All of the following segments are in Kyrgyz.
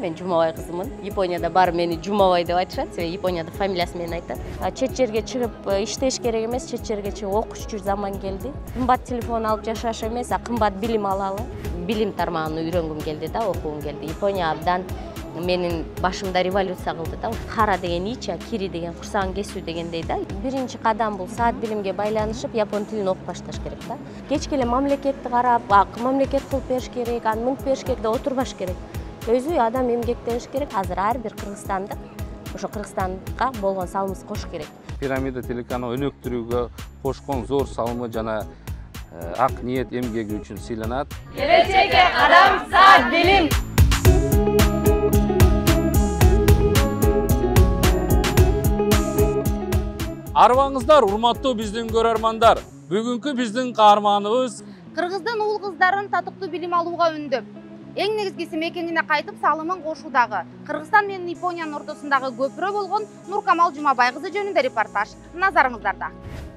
Мен Жумабай кызымын. Японияда баары мени Жумабай деп айтышат. Себеби Японияда фамилиясы менен айтат. Чет жерге чыгып иштеш керек эмес, чет жерге чыгып окуучу заман келди. Кымбат телефон алып жашаш эмес, кымбат билим алалы. Билим тармагын үйрөнгүм келди да, окугум келди. Япония абдан менин башымда революция кылды да. Хара деген ича, кири деген курсагын кесүү дегендей да. Биринчи кадам бул саат билимге байланышып япон тилин окуп башташ керек да. Кечке эле мамлекетти карап, мамлекет кылып бериш керек, аны мынтип бериш керек деп отурбаш керек. Өзү адам эмгектениш керек. Азыр ар бир кыргызстандык ошо Кыргызстанга болгон салымыбызды кош керек. Пирамида телеканалы өнөктүрүүгө кошкон зор салымы жана ак ниет эмгеги үчүн сыйланат. Келечекке кадам саат билим. Арбаңыздар, урматтуу биздин көрөрмандар. Бүгүнкү биздин каарманыбыз Кыргыздын уул кыздарын татыктуу билим алууга үндөп, эң негизгиси мекенине кайтып салымын кошуудагы Кыргызстан менен Япониянын ортосундагы көпүрө болгон Нуркамал Жумабай кызы жөнүндө репортаж назарыңыздарда.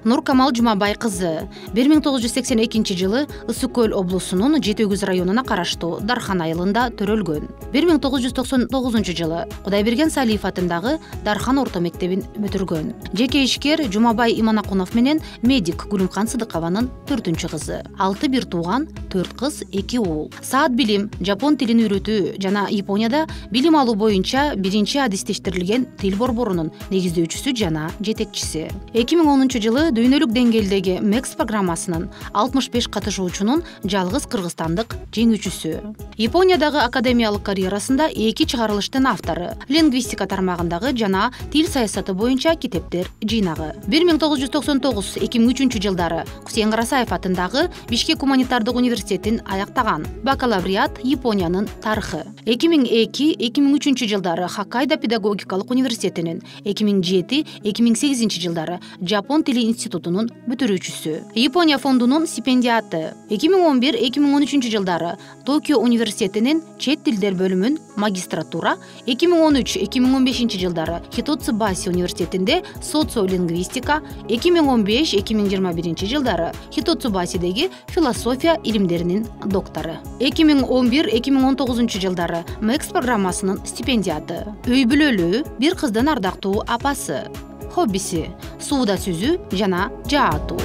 Нуркамал Жумабай кызы 1982 жылы Ысык Көл облусунун Жети Өгүз районуна караштуу Дархан айылында төрөлгөн. 1999 жылы Кудайберген Салиев атындагы Дархан орто мектебин бүтүргөн. Жеке ишкер Жумабай Иманакунов менен медик Гүлүмкан Сыдыкованын 4-чү кызы. 6 бир тууган, 4 кыз, 2 уул. Саат билим, жапон тилин үйрөтүү жана Японияда билим алуу боюнча биринчи адистештирилген тил борборунун негиздөөчүсү жана жетекчиси. 2010 жылы дүйнөлүк деңгээлдеги MEX программасынын 65 катышуучунун жалгыз кыргызстандык жеңүүчүсү. Япониядагы академиялык карьерасында 2 чыгарылыштын автору, лингвистика тармагындагы жана тил саясаты боюнча китептер жыйнагы. 1999-2003 жылдары Кусен Карасаев атындагы Бишкек гуманитардык университетин аяктаган. Бакалавриат Япониянын тарыхы. 2002-2003 жылдары Хоккайдо педагогикалык университетинин, 2007-2008 жылдары Жапон тили институтунун бүтүрүүчүсү. Япония фондунун стипендиаты. 2011-2013 жылдары Токио университетинин чет тилдер бөлүмүн магистратура, 2013-2015 жылдары Хитоцубаси университетинде социолингвистика, 2015-2021 жылдары Хитоцубасидеги философия илимдеринин доктору. 2011-2019 жылдары MEX программасынын стипендиаты. Үй бүлөлүү, бир кыздын ардактуу апасы. Хоббиси сууда сүзүү жана жаатуу.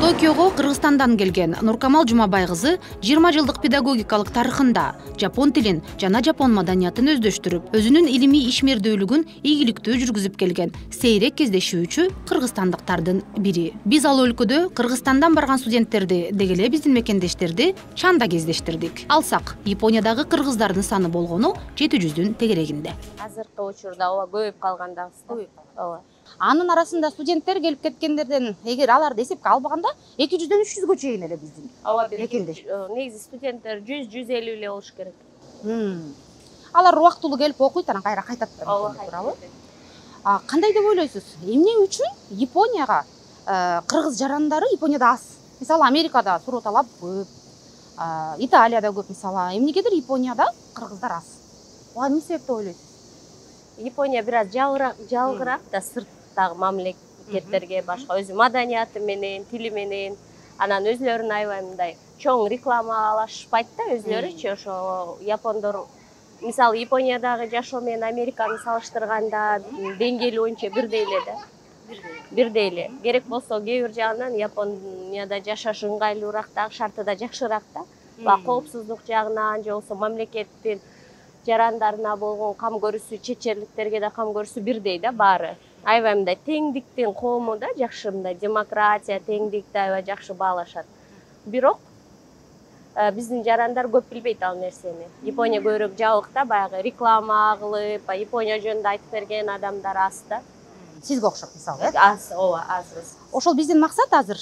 Токиого Кыргызстандан келген Нуркамал Жумабай кызы 20 жылдык педагогикалык тарыхында жапон тилин жана жапон маданиятын өздөштүрүп, өзүнүн илимий ишмердүүлүгүн ийгиликтүү жүргүзүп келген сейрек кездешүүчү кыргызстандыктардын бири. Биз ал өлкөдө Кыргызстандан барган студенттерди деги эле биздин мекендештерди чанда кездештирдик. Алсак, Япониядагы кыргыздардын саны болгону 700-дүн тегерегинде. Азыркы учурда ооба көбөйүп калгандабыз. Ооба. Анын арасында студенттер келип кеткендерден, эгер аларды эсепке албаганда, 200-дөн 300гө чейин эле биздин. Ооба, негизи студенттер 100-150 эле болуш керек. Алар убактылуу келип окуйт, анан кайра кайтат. Туурабы? Кандай деп ойлойсуз? Эмне үчүн Японияга кыргыз жарандары Японияда аз? Мисалы, Америкада суроталап көп, Италияда көп мисалы. Эмнегедир Японияда кыргыздар аз? Буга эмне себеп деп ойлойсуз? Япония бир аз жалгыраак да сырттагы мамлекеттерге, башка өзү маданияты менен, тили менен, анан өзлөрүн аябай мындай чоң рекламалашпайт да өзлөрүчү. Ошо япондор мисалы Япониядагы жашоо менен Американы салыштырганда деңгээли боюнча бирдей эле да. Бирдей эле. Керек болсо кээ бир жагынан Японияда жашаш ыңгайлуураак да, шарты да жакшыраак да. Коопсуздук жагынан же болбосо мамлекеттин жарандарына болгон кам көрүүсү, чет жерликтерге да кам көрүүсү бирдей да баары. Аябай мындай теңдиктин коому да жакшы, мындай демократия, теңдикти аябай жакшы баалашат. Бирок биздин жарандар көп билбейт ал нерсени. Япония көбүрөөк жабык да, баягы реклама кылып, Япония жөнүндө айтып берген адамдар аз да. Сизге окшоп мисалы, Аз, ооба, аз. Ошол биздин максат азыр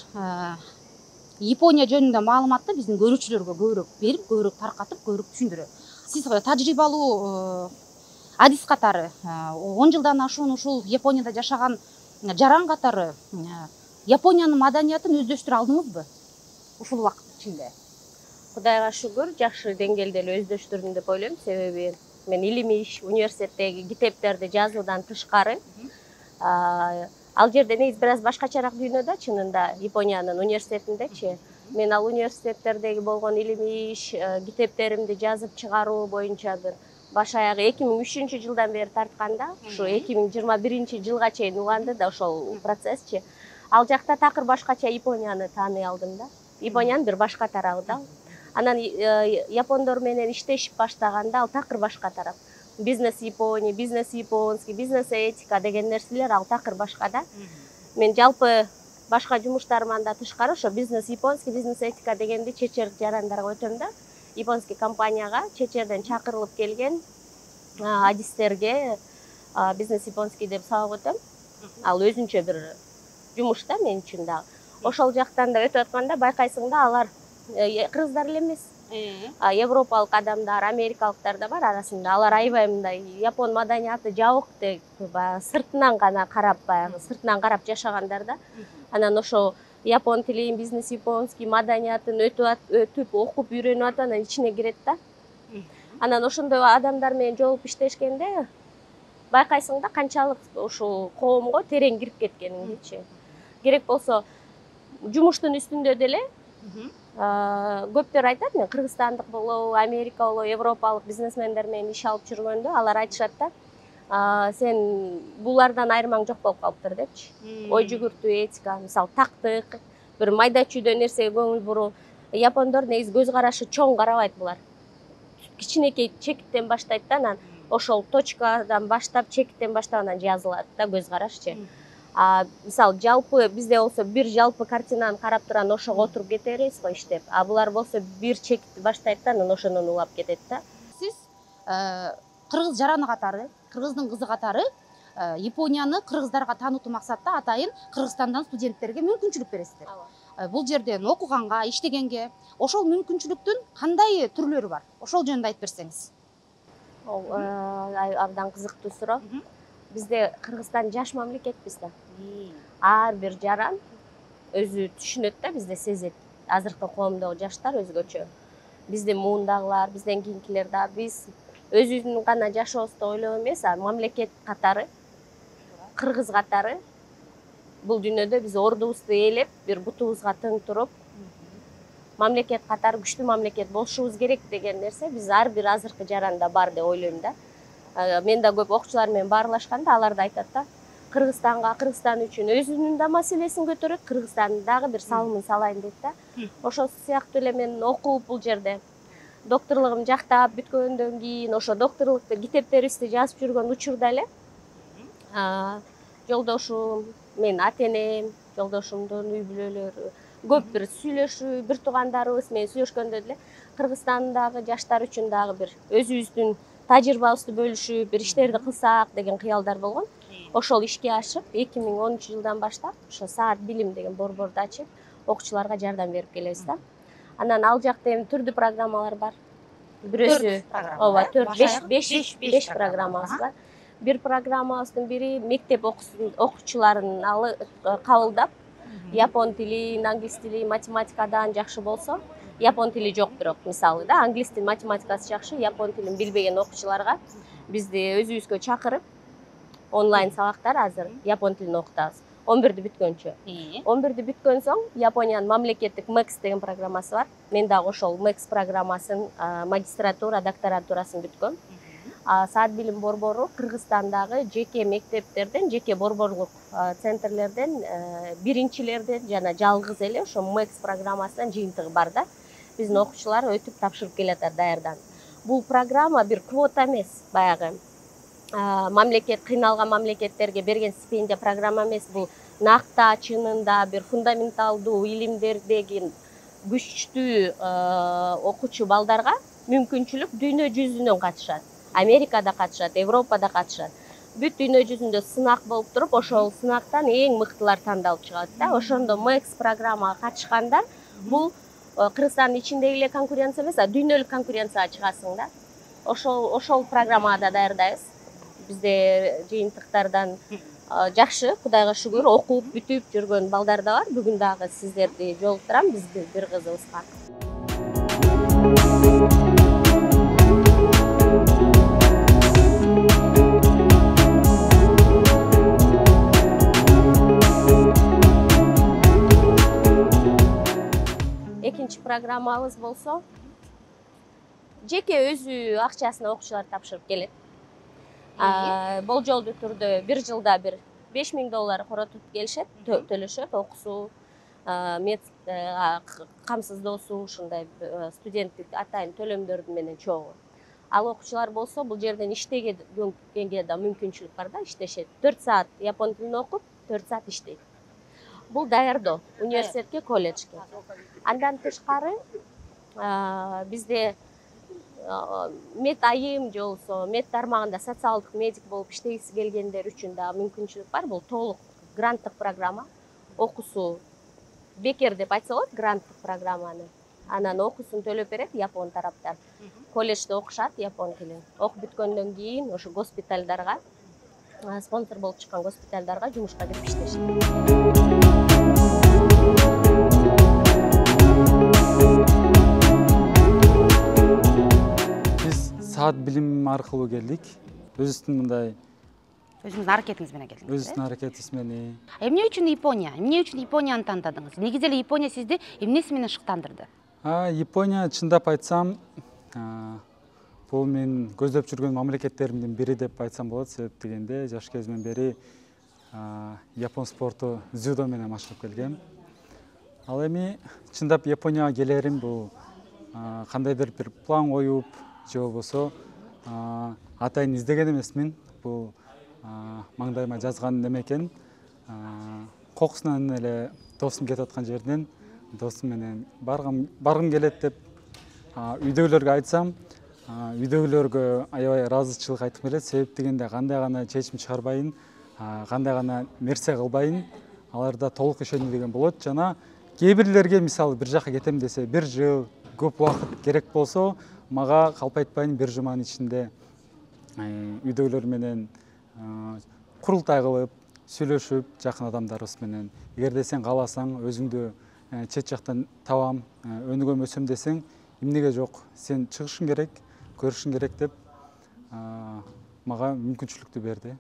Япония жөнүндө маалыматты биздин көрүүчүлөргө көбүрөөк берип, көбүрөөк таркатып, көбүрөөк түшүндүрүү. Сиз тажрыйбалуу адис катары 10 жылдан ашуун ушул Японияда жашаган жаран катары Япониянын маданиятын өздөштүрө алдыңызбы? Ушул убакыт ичинде. Кудайга шүгүр, жакшы деңгээлде эле өздөштүрдүм деп ойлойм. Себеби мен илимий иш университеттеги китептерди жазуудан тышкары ал жерде негизи бир аз башкачараак дүйнө да, чынында Япониянын университетиндечи. Мен ал университеттердеги болгон илимий иш китептеримди жазып чыгаруу боюнча бир баш аягы 2003-жылдан бери тартканда, ушу 2021-жылга чейин уланды да ошол процессчи. Ал жакта такыр башкача Японияны тааный алдым да. Япониянын бир башка тарабы да. Анан япондор менен иштешип баштаганда ал такыр башка тарап. Бизнес Япония, бизнес японский, бизнес этика деген нерселер ал такыр башка да. Мен жалпы башка жумуштарыман да тышкары ошо бизнес японский, бизнес этика дегенди чечер жарандарга өтөм да. Японский компанияга чечерден чакырылып келген адистерге бизнес японский деп сабак өтөм. Ал өзүнчө бир жумуш да мен үчүн да. Ошол жактан да өтүп атканда байкайсың да алар кыргыздар эле эмес. Европалык адамдар, америкалыктар да бар арасында. Алар аябай мындай япон маданияты жабык деп сыртынан гана карап, баягы сыртынан карап жашагандар да. Анан ошо япон тилин, бизнес японский маданиятын өтүп, окуп, үйрөнүп атып, анан ичине кирет да. Анан ошондой адамдар менен жолугуп иштешкенде байкайсың да канчалык ушул коомго терең кирип кеткениңдичи. Керек болсо жумуштун үстүндө деле көптөр айтат, мен кыргызстандык болобу, Америка болобу, европалык бизнесмендер менен иш алып жүргөндө алар айтышат да, сен булардан айырмаң жок болуп калыптыр депчи. Ой жүгүртүү, этика, мисалы тактык, бир майда чүйдө нерсеге көңүл буруу. Япондор негизи көз карашы чоң карабайт булар. Кичинекей чекиттен баштайт да, анан ошол точкадан баштап, чекиттен баштап анан жазылат да көз карашчы. Мисалы жалпы бизде болсо бир жалпы картинаны карап туран ошого отуруп кете беребиз го иштеп. Булар болсо бир чекитти баштайт да, анан ошондон улап кетет да. Сиз кыргыз жараны катары, кыргыздын кызы катары Японияны кыргыздарга таанытуу максатта атайын Кыргызстандан студенттерге мүмкүнчүлүк бересиздер. Бул жерден окуганга, иштегенге, ошол мүмкүнчүлүктүн кандай түрлөрү бар? Ошол жөнүндө айтып берсеңиз. Абдан кызыктуу суроо. Бизде Кыргызстан жаш мамлекетпиз да. Ар бир жаран өзү түшүнөт да, бизде сезет. Азыркы коомдогу жаштар өзгөчө. Биздин муундагылар, бизден кийинкилер да биз өзүбүздүн гана жашообузду ойлоп эмес, мамлекет катары, кыргыз катары бул дүйнөдө биз ордубузду ээлеп, бир бутубузга тең туруп, мамлекет катары күчтүү мамлекет болушубуз керек деген нерсе биз ар бир азыркы жаранда бар деп ойлойм да. Мен да көп окуучулар менен баарлашканда алар да айтат да, Кыргызстан үчүн өзүнүн да маселесин көтөрөт, Кыргызстандын дагы бир салымын салайын дейт да. Ошол сыяктуу эле мен окуп бул жерде докторлугум жактап бүткөндөн кийин ошо докторлукту китептерибизди жазып жүргөн учурда эле жолдошум, мен ата-энем, жолдошумдун үй бүлөлөрү көп бир сүйлөшүү, бир туугандарыбыз менен сүйлөшкөндө деле Кыргызстандагы жаштар үчүн дагы бир өзүбүздүн тажрыйбабызды бөлүшүп, бир иштерди кылсак деген кыялдар болгон. Ошол ишке ашып, 2013-жылдан баштап, ошо Саат билим деген борборду ачып, окуучуларга жардам берип келебиз да. Анан ал жакта эми түрдүү программалар бар. Бирөөсү, ооба, 4-5 программабыз бар. Бир программабыздын бири мектеп окуучуларын кабылдап, япон тили, англис тили, математикадан жакшы болсо, япон тили жок бирок, мисалы да, англис тили, математикасы жакшы, япон тилин билбеген окуучуларга бизди өзүбүзгө чакырып, онлайн сабактар азыр япон тилин окутабыз. 11-ди бүткөнчө. 11-ди бүткөн соң Япониянын мамлекеттик MEX деген программасы бар. Мен дагы ошол MEX программасын магистратура, докторантурасын бүткөм. Саат билим борбору Кыргызстандагы жеке мектептерден, жеке борборлук центрлерден, биринчилерден жана жалгыз эле ошо MEX программасынан жыйынтыгы бар да. Биздин окуучулар өтүп тапшырып келатат даярданып. Бул программа бир квота эмес, баягы мамлекет, кыйналган мамлекеттерге берген стипендия программа эмес, бул накта, чынында бир фундаменталдуу илимдердеги күчтүү окуучу балдарга мүмкүнчүлүк дүйнө жүзүнөн катышат. Америкада катышат, Европада катышат. Бүт дүйнө жүзүндө сынак болуп туруп, ошол сынактан эң мыктылар тандалып чыгат да. Ошондо MEX программага катышкандар бул Кыргызстандын ичиндеги эле конкуренция эмес, дүйнөлүк конкуренцияга чыгасың да. Ошол программага да даярдайбыз. Бизде жыйынтыктардан жакшы, Кудайга шүгүр, окуп бүтүп жүргөн балдар да бар. Бүгүн дагы сиздерди жолуктурам, биздин бир кызыбызга. программабыз болсо жеке өзү акчасына окуучулар тапшырып келет. Болжолдуу түрдө бир жылда бир $5000 коротуп келишет, төлөшөт, окуусу, мед камсыздоосу, ушундай студенттик атайын төлөмдөрдү менен чогуу. Ал окуучулар болсо бул жерден иштегенге да мүмкүнчүлүк бар да, иштешет. 4 саат япон тилин окуп, 4 саат иштейт. Бул даярдоо университетке, колледжге. Андан тышкары бизде мед айым же болбосо мед тармагында социалдык медик болуп иштегиси келгендер үчүн да мүмкүнчүлүк бар. Бул толук гранттык программа. Окуусу бекер деп айтса болот, гранттык программаны. Анан окуусун төлөп берет япон тараптан. Колледжде окушат япон тилин. Окуп бүткөндөн кийин ошо госпитальдарга, спонсор болуп чыккан госпитальдарга жумушка кирип иштешет. Саат билим аркылуу келдик. Өзүбүздүн мындай өзүңүздүн аракетиңиз менен келдиңиз. өзүбүздүн аракетибиз менен. Эмне үчүн Япония? Эмне үчүн Японияны тандадыңыз? Негизи эле Япония сизди эмнеси менен шыктандырды? Япония чындап айтсам, бул мен көздөп жүргөн мамлекеттеримдин бири деп айтсам болот. Себеп дегенде жаш кезимден бери япон спорту дзюдо менен машыгып келгем. Ал эми чындап Японияга келерим бул кандайдыр бир план коюп, же болбосо атайын издеген эмесмин. Бул маңдайыма жазган неме экен. Кокусунан эле досум кетип аткан жерден досум менен баргым келет деп үйдөгүлөргө айтсам, үйдөгүлөргө аябай ыраазычылык айтып келет. Себеп дегенде кандай гана чечим чыгарбайын, кандай гана нерсе кылбайын, аларда толук ишенүү деген болот. Жана кээ бирлерге мисалы бир жака кетем десе, 1 жыл көп убакыт керек болсо, мага калп айтпайын 1 жуманын ичинде үйдөгүлөр менен курултай кылып, сүйлөшүп, жакын адамдарыбыз менен. Эгерде сен кааласаң, өзүңдү чет жактан табам, өнүгөм өсөм десең, эмнеге жок, сен чыгышың керек, көрүшүң керек деп мага мүмкүнчүлүктү берди.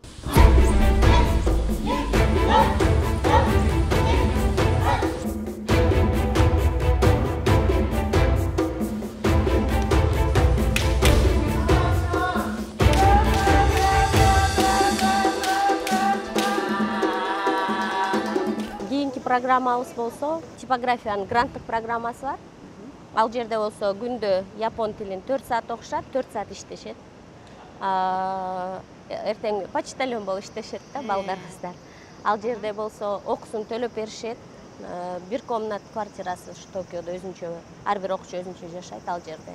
Программабыз болсо, типографиянын гранттык программасы бар. Ал жерде болсо күндө япон тилин 4 саат окушат, 4 саат иштешет. Эртең почтальон болуп иштешет да балдар, кыздар. Ал жерде болсо окуусун төлөп беришет. Бир комнат квартирасы Токиодо өзүнчө, ар бир окуучу өзүнчө жашайт ал жерде.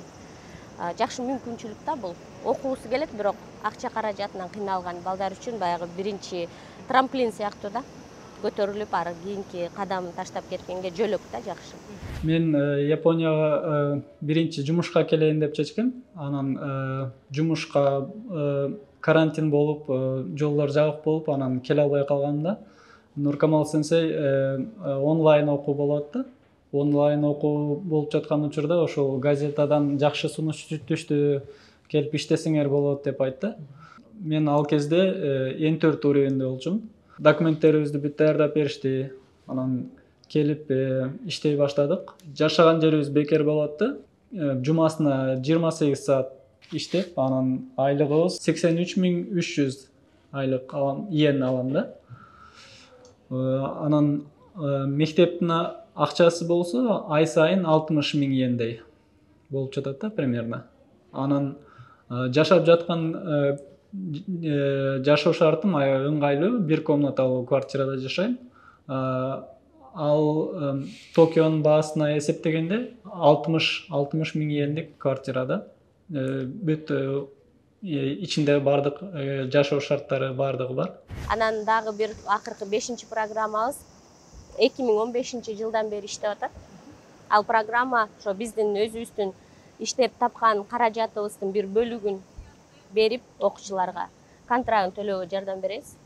Жакшы мүмкүнчүлүк да бул. Окуусу келет, бирок акча каражатынан кыйналган балдар үчүн баягы биринчи трамплин сыяктуу да. Көтөрүлүп, ары кийинки кадам таштап кеткенге жөлөк да жакшы. Мен Японияга биринчи жумушка келейин деп чечкем. Анан жумушка карантин болуп, жолдор жабык болуп, анан келе албай калганда Нуркамал сенсей онлайн окуу болот да. Онлайн окуу болуп жаткан учурда ошол газетадан жакшы сунуш түштү, келип иштесеңер болот деп айтты. Мен ал кезде N4 уровеньде болчумун. Документтерибизди бүт даярдап беришти. Анан келип иштей баштадык. Жашаган жерибиз бекер болот да. Жумасына 28 саат иштеп, анан айлыгыбыз 83.300 айлык иен алам да. Анан мектептин акчасы болсо ай сайын 60.000 иендей болуп жатат да примерно. Анан жашап жаткан жашоо шартым ыңгайлуу, бир комнаталуу квартирада жашайм. Ал Токионун баасына эсептегенде 60.000 иендик квартирада. Бүт ичинде бардык жашоо шарттары бардыгы бар. Анан дагы бир акыркы 5-чи программабыз 2015 жылдан бери иштеп атат. Ал программа ошо биздин өзүбүздүн иштеп тапкан каражатыбыздын бир бөлүгүн берип окуучуларга контрактын төлөөгө жардам беребиз.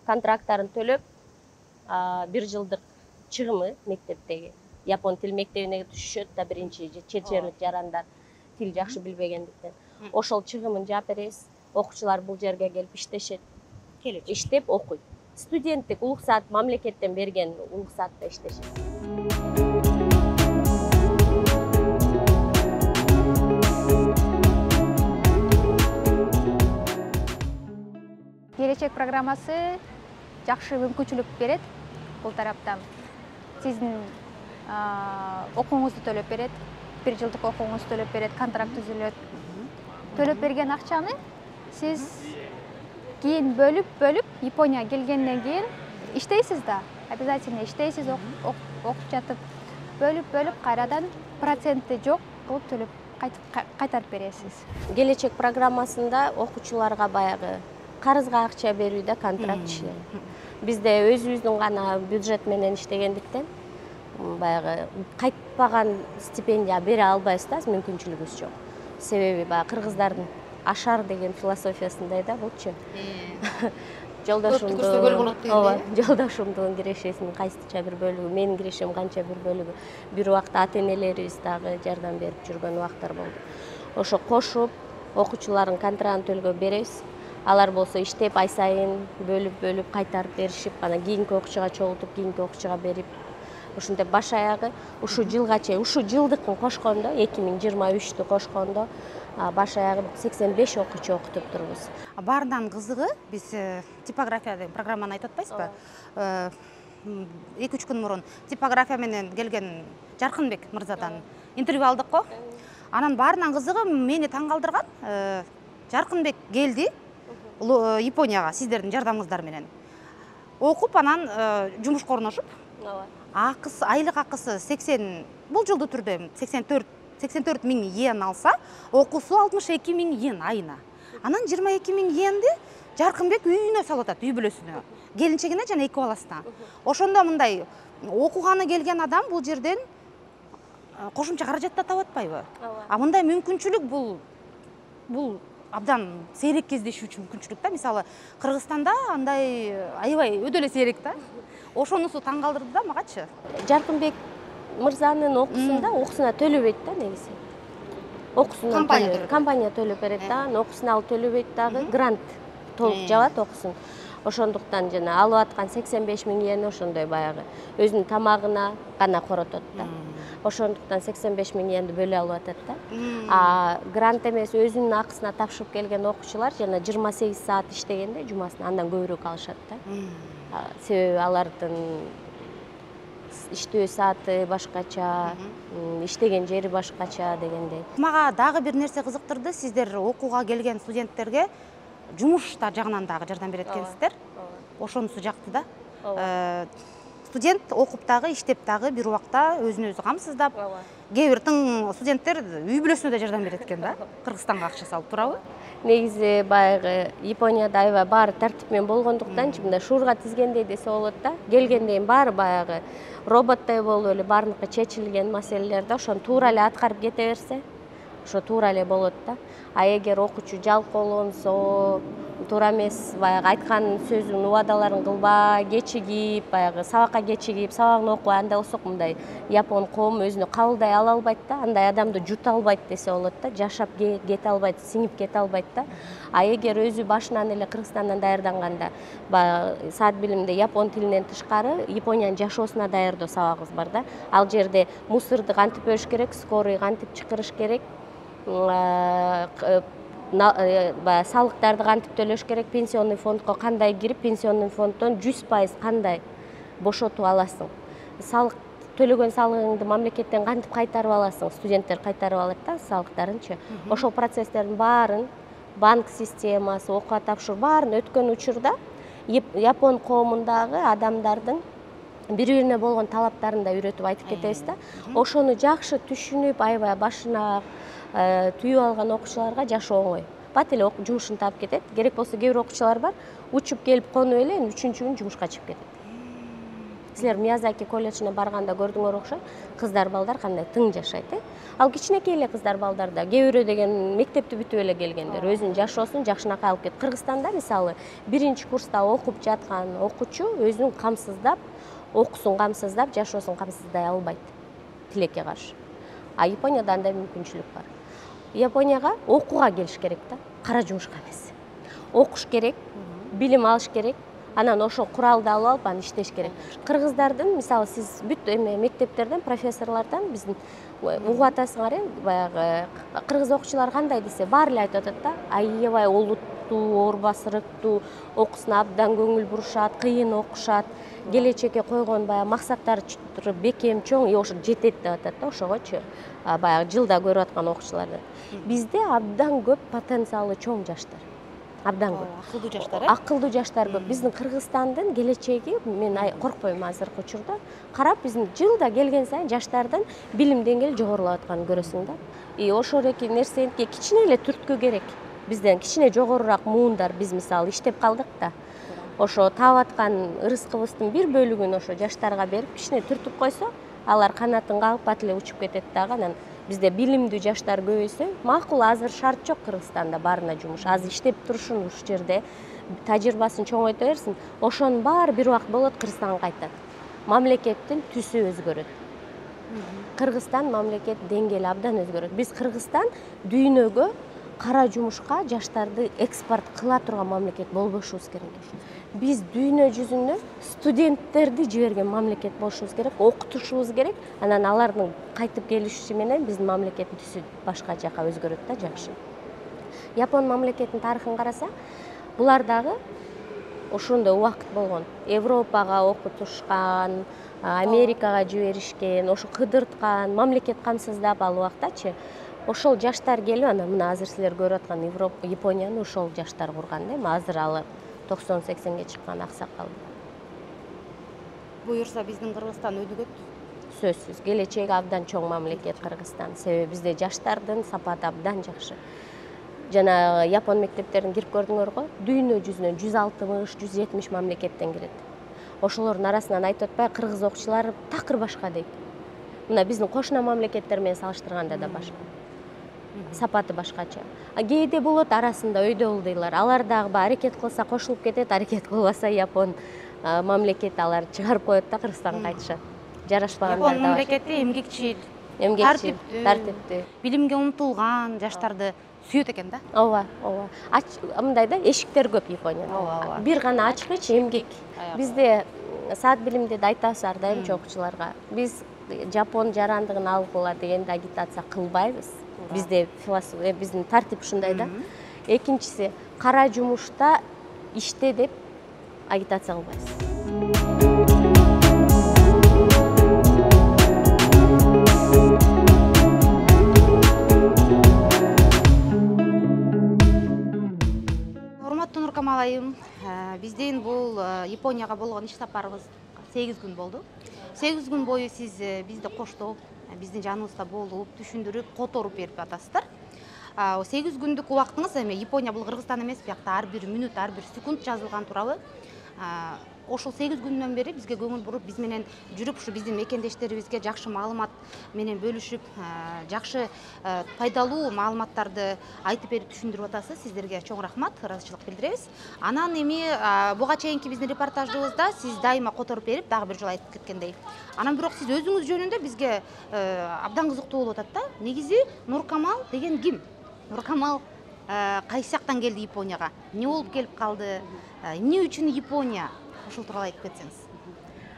Контракттарын төлөп, 1 жылдык чыгымы мектептеги япон тил мектебине түшөт да, биринчи чет жерлик жарандар тил жакшы билбегендиктен. Ошол чыгымын жаап беребиз. Окуучулар бул жерге келип иштешет. Иштеп окуйт. Студенттик улук саат мамлекеттен берген улук саатта иштешет. келечек программасы жакшы мүмкүнчүлүк берет бул тараптан. Сиздин окууңузду төлөп берет, 1 жылдык окууңузду төлөп берет, контракт түзүлөт. Төлөп берген акчаны сиз кийин бөлүп Японияга келгенден кийин иштейсиз да, обязательно иштейсиз, окуп жатып бөлүп кайрадан проценти жок кылып төлөп кайтарып бересиз. Келечек программасында окуучуларга баягы карызга акча берүү да контракт иштеген. Бизде өзүбүздүн гана бюджет менен иштегендиктен баягы кайтпаган стипендия бере албайбыз да, мүмкүнчүлүгүбүз жок. Себеби баягы кыргыздардын ашар деген философиясындай да булчу. Жолдошумдун кирешесинин кайсыча бир бөлүгү, менин кирешем канча бир бөлүгү, бир убакта ата энелерибиз дагы жардам берип жүргөн убактар болду. Ошо кошуп окуучулардын контрагын төлгөп беребиз. Алар болсо иштеп ай сайын бөлүп кайтарып беришип, анан кийинки окуучуга чогултуп, кийинки окуучуга берип, ушинтип баш аягы ушу жылга чейин, ушу жылдыкын кошкондо, 2023-тү кошкондо баш аягы 85 окуучу окутуп турбуз. Баарынан кызыгы, биз типография деген программаны айтып атпайсызбы? 2-3 күн мурун типография менен келген Жаркынбек мырзадан интервью алдык го. Анан баарынан кызыгы мени таң калтырган, Жаркынбек келди Японияга сиздердин жардамыңыздар менен. Окуп анан жумушка орношуп, акысы, айлык акысы 80, бул жылдуу түрдө 84 миң йен алса, окуусу 62 миң йен айына. Анан 22 миң йенди Жаркынбек үйүнө салып атат, үй бүлөсүнө, келинчегине жана 2 баласына. Ошондо мындай окуганы келген адам бул жерден кошумча каражат да таап атпайбы? А мындай мүмкүнчүлүк бул абдан сейрек кездешүүчү мүмкүнчүлүк да. Мисалы, Кыргызстанда андай аябай өтө эле сейрек да. Ошонусу таң калтырды да магачы. Жаркынбек мырзанын окуусуна төлөбөйт да негизи. Окуусуна компания төлөп берет да, окуусуна ал төлөбөйт дагы, грант толук жабат окуусун. Ошондуктан жана алып аткан 85 миң йен ошондой баягы өзүнүн тамагына гана коротот да. Ошондуктан 85 миң йенди бөлө алып атат да. Грант эмес, өзүнүн акысына тапшырып келген окуучулар жана 28 саат иштегенде жумасына андан көбүрөөк алышат да. Себеби алардын иштөө сааты башкача, иштеген жери башкача дегендей. Мага дагы бир нерсе кызыктырды. Сиздер окууга келген студенттерге жумуш жагынан дагы жардам берет экенсиздер. Ошонусу жакты да. Студент окуп дагы, иштеп дагы бир убакта өзүн өзү камсыздап, кээ бир тың студенттер үй бүлөсүнө да жардам берет экен да, Кыргызстанга акча салып, туурабы? Негизи баягы Японияда аябай баары тартип менен болгондуктан мындай шуурга тизгендей десе болот да. Келгенден кийин баары баягы роботтой болуп эле баарыныкы чечилген маселелер да, ошону туура эле аткарып кете берсе, ошо туура эле болот да. А эгер окуучу жалкоолонсо, туура эмес баягы айткан сөзүн, убадаларын кылбай, кечигип, баягы сабакка кечигип, сабагын окубай, андай болсок мындай япон коому өзүнө кабылдай ала албайт да, андай адамды жута албайт десе болот да, жашап кете албайт, сиңип кете албайт да. А эгер өзү башынан эле Кыргызстандан даярданганда, баягы саат билимде япон тилинен тышкары Япониянын жашоосуна даярдоо сабагыбыз бар да. Ал жерде мусорду кантип бөлүш керек, скорый кантип чакырыш керек, салыктарды кантип төлөш керек, пенсионный фондко кандай кирип, пенсионный фонддон 100% кандай бошотуп аласың, салык төлөгөн салыгыңды мамлекеттен кантип кайтарып аласың, студенттер кайтарып алат да салыктарынчы. Ошол процесстердин баарын банк системасы, окууга тапшыруу баарын өткөн учурда япон коомундагы адамдардын бири-бирине болгон талаптарын да үйрөтүп айтып кетебиз да. Ошону жакшы түшүнүп, аябай башына түйүп алган окуучуларга жашоо оңой. Бат эле жумушун таап кетет. Керек болсо кээ бир окуучулар бар, учуп келип конуп эле 3-күн күнү жумушка чыгып кетет. Силер Миязаки колледжине барганда көрдүңөр окшойт, кыздар балдар кандай тың жашайт, Ал кичинекей эле кыздар балдарда, кээ бирөө деген мектепти бүтүп эле келгендер, өзүнүн жашоосун жакшынакай алып кетет. Кыргызстанда мисалы 1-курста окуп жаткан окуучу өзүн камсыздап, окуусун камсыздап, жашоосун камсыздай албайт тилекке каршы. А Японияда андай мүмкүнчүлүк бар. Японияга окууга келиш керек да, кара жумушка эмес. Окуш керек, билим алыш керек, анан ошол куралды алып анан иштеш керек. Кыргыздардын, мисалы, сиз бүт мектептерден, профессорлордон биздин угуп атасыңар, баягы кыргыз окуучулар кандай десе, баары эле айтып атат да, аябай улут суруктуу, оор басырыктуу, окуусуна абдан көңүл бурушат, кыйын окушат, келечекке койгон баягы максаттары бекем, чоң, и ошо жетет деп атат да, ошогочу баягы жылда көрүп аткан окуучулардан. Бизде абдан көп потенциалы чоң жаштар. Абдан көп. Акылдуу жаштар, Акылдуу жаштар көп. Биздин Кыргызстандын келечеги, мен коркпойм азыркы учурда. Карап, биздин жылда келген сайын жаштардын билим деңгээли жогорулап атканын көрөсүң да. И ошол эки нерсени кичине эле түрткү керек. Бизден кичине жогорураак муундар биз мисалы иштеп калдык да. Ошо таап аткан ырыскыбыздын бир бөлүгүн ошо жаштарга берип, кичине түртүп койсо, алар канатын кагып бат эле учуп кетет дагы. Анан бизде билимдүү жаштар көбөйсө, макул, азыр шарт жок Кыргызстанда баарына жумуш. Азыр иштеп турушун ушул жерде тажрыйбасын чоңойто берсин. Ошонун баары бир убакыт болот, Кыргызстанга кайтат. Мамлекеттин түсү өзгөрөт. Кыргызстан мамлекет деңгээли абдан өзгөрөт. Биз Кыргызстан дүйнөгө кара жумушка жаштарды экспорт кыла турган мамлекет болбошубуз керек. Биз дүйнө жүзүнө студенттерди жиберген мамлекет болушубуз керек, окутушубуз керек. Анан алардын кайтып келиши менен биздин мамлекеттин түсү башка жака өзгөрөт да, жакшы. Япон мамлекетинин тарыхын караса, булар дагы ошондой убакыт болгон. Европага окутушкан, Америкага жиберишкен, ошо кыдырткан, мамлекет камсыздап ал убактачы. Ошол жаштар келип, анан мына азыр силер көрүп аткан Японияны ошол жаштар курган да. Азыр алар 90-80ге чыккан аксакал. Буюрса биздин Кыргызстан өнүгөт. Сөзсүз, келечеги абдан чоң мамлекет Кыргызстан. Себеби бизде жаштардын сапаты абдан жакшы. Жана Япон мектептерин кирип көрдүңөр го, дүйнө жүзүнөн 160-170 мамлекеттен кирет. Ошолордун арасынан айтып атпай, кыргыз окуучулар такыр башка дейт. Мына биздин кошуна мамлекеттер менен салыштырганда да башка. Сапаты башкача. Кээде болот арасында өйдө ылдыйлар. Алар дагы аракет кылса кошулуп кетет, аракет кылбаса Япон мамлекети алар чыгарып коет да, Кыргызстанга кайтышат. Жарашпагандар да. Япон мамлекети эмгекчил, тартиптүү, билимге умтулган жаштарды сүйөт экен да. Ооба, ооба. Мындай да, эшиктер көп Японияда. Бир гана ачкыч эмгек. Бизде саат билимде да айтабыз ар дайым окуучуларга. Биз Жапон жарандыгын алгыла дегенде агитация кылбайбыз. Бизде философия, биздин тартип ушундай да. Экинчиси, кара жумушта иште деп агитация кылбайбыз. Урматтуу Нуркамал айым, биздин бул Японияга болгон иш сапарыбыз 8 күн болду. 8 күн бою сиз бизди коштоп, биздин жаныбызда болуп, түшүндүрүп, которуп берип атасыздар. 8 күндүк убактыңыз эми Япония бул Кыргызстан эмес, биякта ар бир мүнөт, ар бир секунд жазылган турабы. Ошол 8 күндөн бери бизге көңүл буруп, биз менен жүрүп, ушу биздин мекендештерибизге жакшы маалымат менен бөлүшүп, жакшы пайдалуу маалыматтарды айтып берип түшүндүрүп атасыз. Сиздерге чоң рахмат, ыраазычылык билдиребиз. Анан эми буга чейинки биздин репортажыбызда сиз дайыма которуп берип, дагы бир жолу айтып кеткендей. Анан бирок сиз өзүңүз жөнүндө бизге абдан кызыктуу болуп атат да. Негизи Нуркамал деген ким? Нуркамал кайсы жактан келди Японияга? Эмне болуп келип калды? Эмне үчүн Япония? Ушул тууралуу айтып кетсеңиз.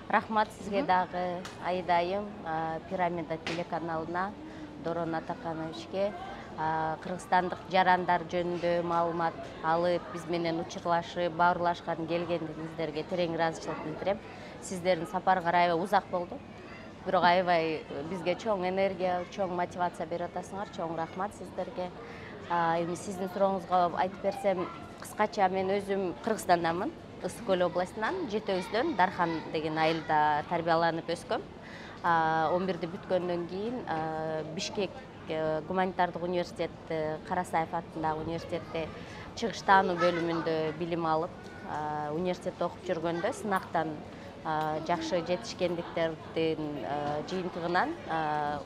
Рахмат сизге дагы, Айдайым, Пирамида телеканалына, Дорон Атакановичке кыргызстандык жарандар жөнүндө маалымат алып, биз менен учурлашып, баарлашкан келгениңиздерге терең ыраазычылык билдирем. Сиздердин сапарыңар аябай узак болду. Бирок аябай бизге чоң энергия, чоң мотивация берип атасыңар. Чоң рахмат сиздерге. Эми сиздин сурооңузга айтып берсем, кыскача мен өзүм Кыргызстандамын. Ысык Көл областынан, Жетөөздөн, Дархан деген айылда тарбияланып өскөм. 11-ди бүткөндөн кийин Бишкек гуманитардык университет, Карасаев атындагы университетте чыгыш таануу бөлүмүндө билим алып, университетте окуп жүргөндө сынактан жакшы жетишкендиктердин жыйынтыгынан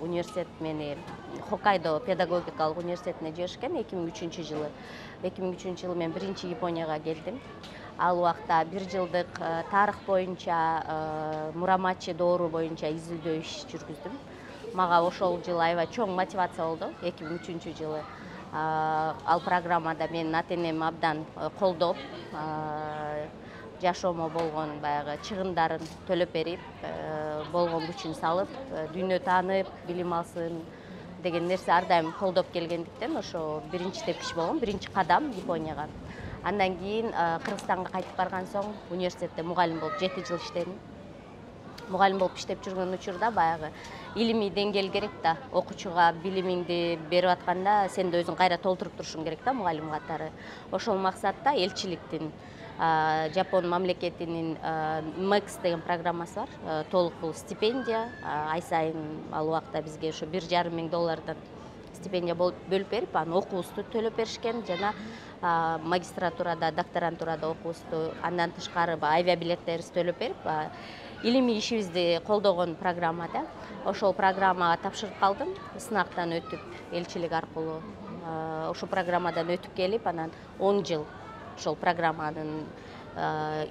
университет мени Хоккайдо педагогикалык университетине жиберишкен 2003 жылы. 2003 жылы мен биринчи Японияга келдим. Ал убакта 1 жылдык тарых боюнча, Мурамачи доору боюнча изилдөө иш жүргүздүм. Мага ошол жылы аябай чоң мотивация болду. 2003 жылы ал программада менин ата-энем абдан колдоп, жашоомо болгон баягы чыгымдарын төлөп берип, болгон күчүн салып, дүйнө таанып, билим алсын деген нерсе ар дайым колдоп келгендиктен ошо биринчи тепкич болгон, биринчи кадам Японияга. Андан кийин Кыргызстанга кайтып барган соң университетте мугалим болуп 7 жыл иштедим. Мугалим болуп иштеп жүргөн учурда баягы илимий деңгээл керек да. Окуучуга билимиңди берип атканда сен да өзүң кайра толтуруп турушуң керек да мугалим катары. Ошол максатта элчиликтин Жапон мамлекетинин MEX деген программасы бар. Толук бул стипендия. Ай сайын ал убакта бизге ошо $1,500 стипендия бөлүп берип, анан окуубузду төлөп беришкен жана магистратурада, докторантурада окуубузду андан тышкары авиабилеттерибизди төлөп берип, илимий ишибизди колдогон программа да. Ошол программага тапшырып калдым. Сынактан өтүп, элчилик аркылуу ошол программадан өтүп келип, анан 10 жыл ошол программанын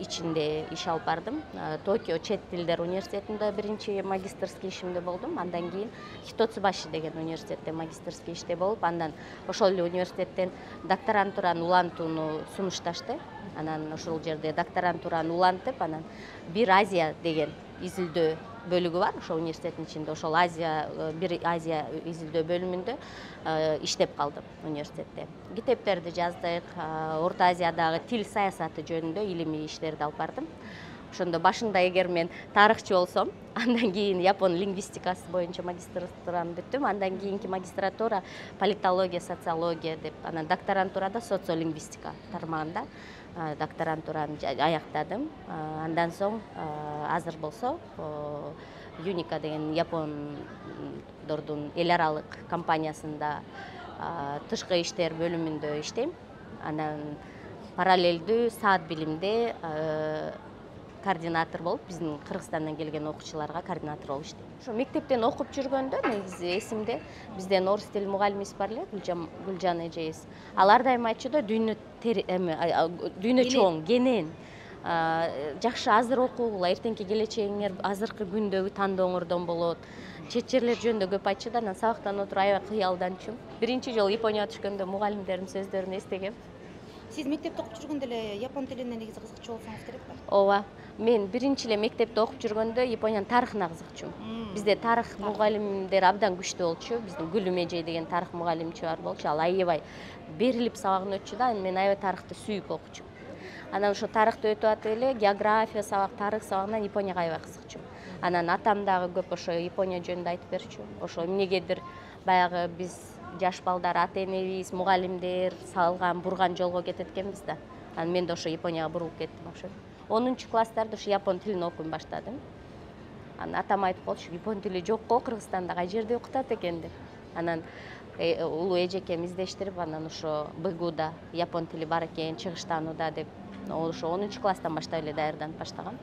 ичинде иш алып бардым. Токио чет тилдер университетинде биринчи магистрский ишимде болдум. Андан кийин Хитоцубаши деген университетте магистрский иште болуп, андан ошол эле университеттен докторантураны улантууну сунушташты. Анан ошол жерде докторантураны улантып, анан Бир Азия деген изилдөө бөлүгү бар ошол университеттин ичинде. Ошол Бир Азия изилдөө бөлүмүндө иштеп калдым университетте. Китептерди жаздык, Орто Азиядагы тил саясаты жөнүндө илимий иштерди алып бардым. Ошондо башында эгер мен тарыхчы болсом, андан кийин япон лингвистикасы боюнча магистратураны бүттүм. Андан кийинки магистратура политология, социология деп, анан докторантурада социолингвистика тармагында докторантураны аяктадым. Андан соң азыр болсо Юника деген япондордун эл аралык компаниясында тышкы иштер бөлүмүндө иштейм. Анан параллелдүү саат билимде координатор болуп, биздин Кыргызстандан келген окуучуларга координатор болуп иштейм. Ошо мектептен окуп жүргөндө негизи эсимде бизден орус тил мугалимибиз бар эле, Гүлжан эжебиз. Ал ар дайым айтчу да, дүйнө чоң, кенен, жакшы азыр окугула, эртеңки келечегиңер азыркы күндөгү тандооңордон болот. Чет жерлер жөнүндө көп айтчу да, анан сабактан отуруп аябай кыялданчумун. Биринчи жолу Японияга түшкөндө мугалимдердин сөздөрүн эстегем. Сиз мектепте окуп жүргөндө эле япон тилине негизи кызыкчу болсоңуз керек да? Ооба. Мен биринчи эле мектепте окуп жүргөндө Япониянын тарыхына кызыкчумун. Бизде тарых мугалимдер абдан күчтүү болчу. Биздин Гүлүм эже деген тарых мугалимчи бар болчу. Ал аябай берилип сабагын өтчү да, мен аябай тарыхты сүйүп окучумун. Анан ошо тарыхты өтүп атып эле география сабак, тарых сабагынан Японияга аябай кызыкчумун. Анан атам дагы көп ошо Япония жөнүндө айтып берчү. Ошо эмнегедир баягы биз жаш балдар, ата энебиз, мугалимдер салган, бурган жолго кетет экенбиз да. Анан мен да ошо Японияга бурулуп кеттим окшойт. 10-чу класстарда ошо япон тилин окуй баштадым. Анан атам айтып калчу, япон тили жок го Кыргызстанда, кай жерде окутат экен деп. Анан улуу эжекем издештирип, анан ошо БГУда япон тили бар экен, чыгыштанууда деп, ошо 10-чу класстан баштап эле даярданып баштагам.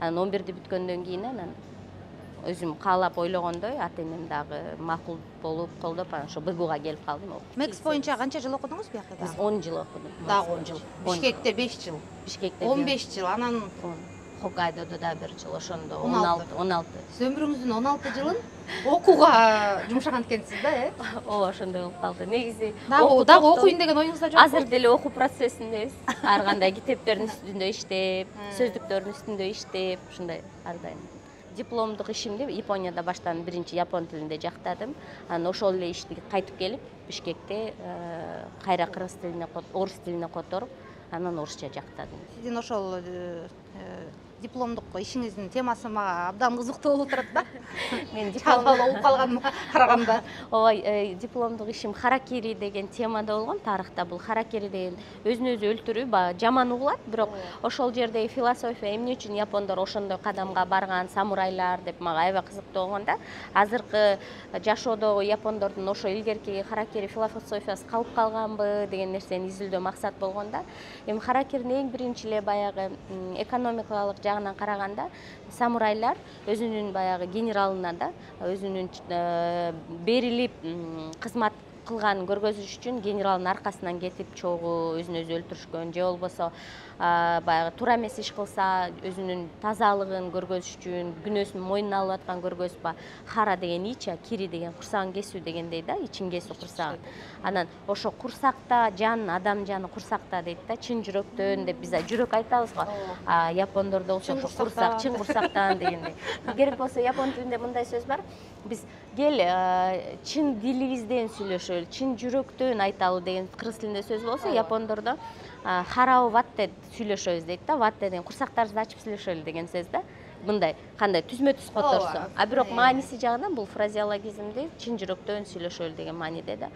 Анан 11-ди бүткөндөн кийин анан өзүм каалап ойлогондой, ата энем дагы макул болуп, колдоп, анан ошо БГУга келип калдым. MEX боюнча канча жыл окудуңуз буякта? Биз 10 жыл окудум. Дагы 10 жыл. Бишкекте 5 жыл. Бишкекте 15 жыл. Анан Хоккайдодо да 1 жыл, ошондо 16. Сиз өмүрүңүздүн 16 жылын окууга жумшаган экенсиз да, Ооба, ошондой болуп калды. Негизи дагы окуйн деген оюңузда жокпу? Азыр деле окуу процессиндебиз. Ар кандай китептердин үстүндө иштеп, сөздүктөрдүн үстүндө иштеп, ушундай ар дайым. Дипломдук ишимди Японияда баштан биринчи япон тилинде жактадым. Анан ошол эле ишти кайтып келип, Бишкекте кайра кыргыз тилине, орус тилине которуп, анан орусча жактадым. Сиздин ошол дипломдук ишиңиздин темасы мага абдан кызыктуу болуп турат да. Мен дипломдук окуп калганыма караганда. Ооба, дипломдук ишим харакири деген темада болгон. Тарыхта бул харакири деген өзүн өзү өлтүрүү, жаман угулат, бирок ошол жердеги философия эмне үчүн япондор ошондой кадамга барган, самурайлар деп мага аябай кызыктуу болгон да. Азыркы жашоодогу япондордун ошо илгерки харакири философиясы калып калганбы деген нерсени изилдөө максат болгон да. Эми харакирин эң биринчи эле баягы экономикалык жагынан караганда самурайлар өзүнүн баягы генералына да өзүнүн берилип кызмат кылганын көргөзүш үчүн генералдын аркасынан кетип чогуу өзүн өзү өлтүрүшкөн, же болбосо баягы туура эмес иш кылса өзүнүн тазалыгын көргөзүш үчүн күнөөсүн мойнуна алып аткан көргөзүп, хара деген ича, кири деген курсагын кесүү дегендей да, ичин кесүү курсагын. Анан ошо курсакта жан, адам жаны курсакта дейт да, чын жүрөктөн деп биз жүрөк айтабыз го. Япондордо болсо курсак, чын курсактан дегендей. Керек болсо япон тилинде мындай сөз бар. Биз кел чын дилибизден сүйлөшөлү, чын жүрөктөн айталы деген кыргыз тилинде сөз болсо, япондордо харао ватте сүйлөшөбүз дейт да. Ватте деген курсактарыбызды ачып сүйлөшөлү деген сөз да. Мындай кандай түзмө түз которсо. А бирок мааниси жагынан бул фразеологизмди чын жүрөктөн сүйлөшөлү деген мааниде да.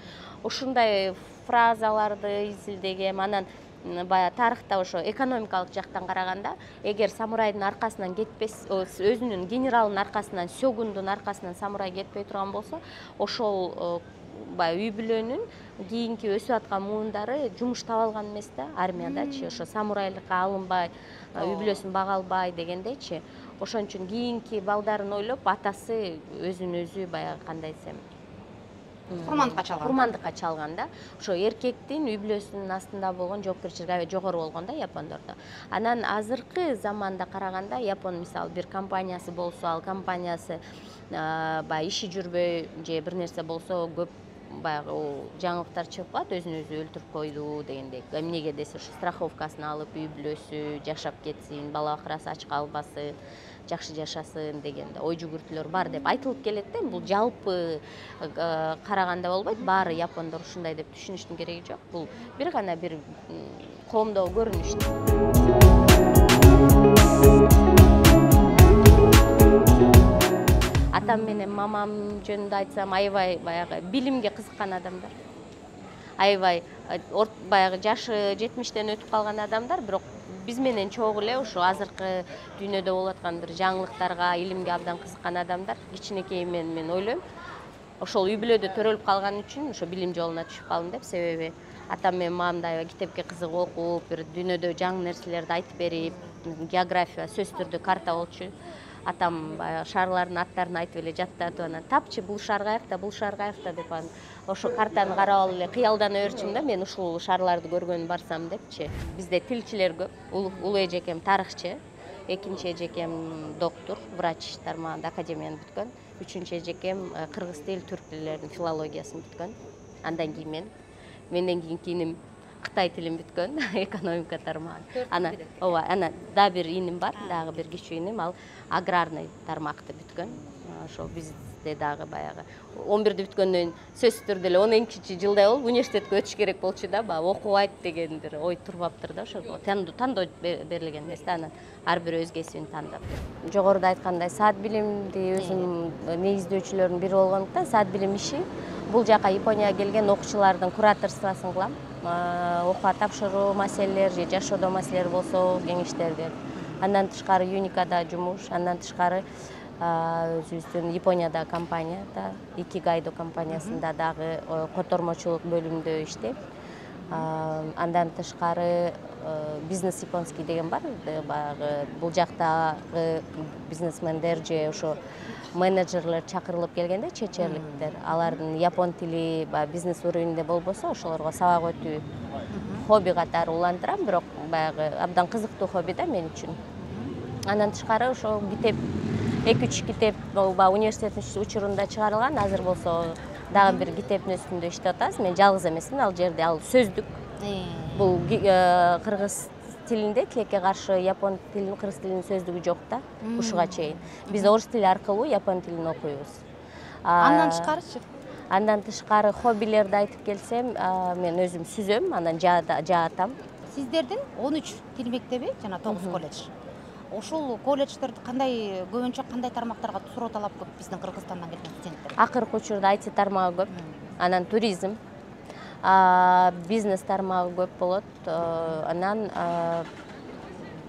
Ушундай фразаларды изилдегем. Анан баягы тарыхта ошо экономикалык жактан караганда, эгер самурайдын аркасынан кетпес, өзүнүн генералынын аркасынан, сёгундун аркасынан самурай кетпей турган болсо, ошол баягы үй бүлөнүн кийинки өсүп аткан муундары жумуш таба алган эмес да, армиядачы. Ошо самурайлыкка алынбай, үй бүлөсүн бага албай дегендейчи. Ошон үчүн кийинки балдарын ойлоп, атасы өзүн өзү баягы кандай десем, курмандыкка чалган да. Ошо эркектин үй бүлөсүнүн астында болгон жоопкерчилиги аябай жогору болгон да япондордо. Анан азыркы заманда караганда Япон мисалы бир компаниясы болсо, ал компаниясы баягы иши жүрбөй же бир нерсе болсо көп баягы жаңылыктар чыгып калат, өзүн өзү өлтүрүп койду дегендей. Эмнеге десе, ошо страховкасын алып үй бүлөсү жашап кетсин, бала бакырасы ач калбасын, жакшы жашасын дегенде ой жүгүртүүлөр бар деп айтылып келет да. Бул жалпы караганда болбойт, баары япондор ушундай деп түшүнүштүн кереги жок. Бул бир гана бир коомдогу көрүнүш. Атам менен мамам жөнүндө айтсам, аябай баягы билимге кызыккан адамдар. Аябай баягы жашы 70тен өтүп калган адамдар, бирок биз менен чогуу эле ошо азыркы дүйнөдө болуп аткан бир жаңылыктарга, илимге абдан кызыккан адамдар. Кичинекейимден мен ойлойм, ошол үй бүлөдө төрөлүп калган үчүн ошо билим жолуна түшүп калдым деп. Себеби атам менен мамам да аябай китепке кызыгып окуп, бир дүйнөдө жаңы нерселерди айтып берип, география, сөзсүз түрдө карта болчу. Атам баягы шаарлардын аттарын айтып эле жаттатып, анан тапчы бул шаар каякта, бул шаар каякта деп анан ошо картаны карап алып эле кыялдана берчүмүн да, мен ушул шаарларды көргөнү барсам депчи. Бизде тилчилер көп. Улуу эжекем тарыхчы, экинчи эжекем доктор, врач тармагында академияны бүткөн. Үчүнчү эжекем кыргыз тил, түрк тилдеринин филологиясын бүткөн. Андан кийин менден кийинки иним Кытай тилин бүткөн, экономика тармагын. Анан да бир иним бар, дагы бир кичүү иним, ал аграрный тармакты бүткөн. Ошо бизде дагы баягы 11-ди бүткөндөн сөзсүз түрдө эле 12-чи жылдай болуп университетке өтүш керек болчу да, баягы окубайт деген бир ой турбаптыр да. Ошо тандоо берилген эмес да, анан ар бир өзгесин тандап. Жогоруда айткандай, саат билимди өзүм негиздөөчүлөрдүн бири болгондуктан, саат билим иши бул жака Японияга келген окуучулардын кураторствосын кылам. Окууга тапшыруу маселелер же жашоодо маселелер болсо кеңештер берип. Андан тышкары Юникада жумуш, андан тышкары өзүбүздүн Японияда компанияда, Икигайдо компаниясында дагы котормочулук бөлүмдө иштейм. Андан тышкары бизнес японский деген бар. Баягы бул жактагы бизнесмендер же ошо менеджерлер чакырылып келгенде, чечерликтер, алардын япон тили бизнес уровенде болбосо, ошолорго сабак өтүү хобби катары улантырам, бирок баягы абдан кызыктуу хобби да мен үчүн. Андан тышкары ошо китеп 2-3 китеп университеттин учурунда чыгарылган. Азыр болсо дагы бир китептин үстүндө иштеп атабыз. Мен жалгыз эмесмин, ал жерде ал сөздүк. Бул кыргыз тилинде тилекке каршы япон тилинин, кыргыз тилинин сөздүгү жок да, ушуга чейин. Биз орус тили аркылуу япон тилин окуйбуз. Андан тышкарычы? Андан тышкары хоббилерди айтып келсем, мен өзүм сүзөм, анан жаатам. Сиздердин 13 тил мектеби жана 9 колледж. Ошол колледждерди кандай көбүнчө кандай тармактарга суроо талап көп биздин Кыргызстандан келген студенттер? Акыркы учурда IT тармагы көп, анан туризм, бизнес тармагы көп болот. Анан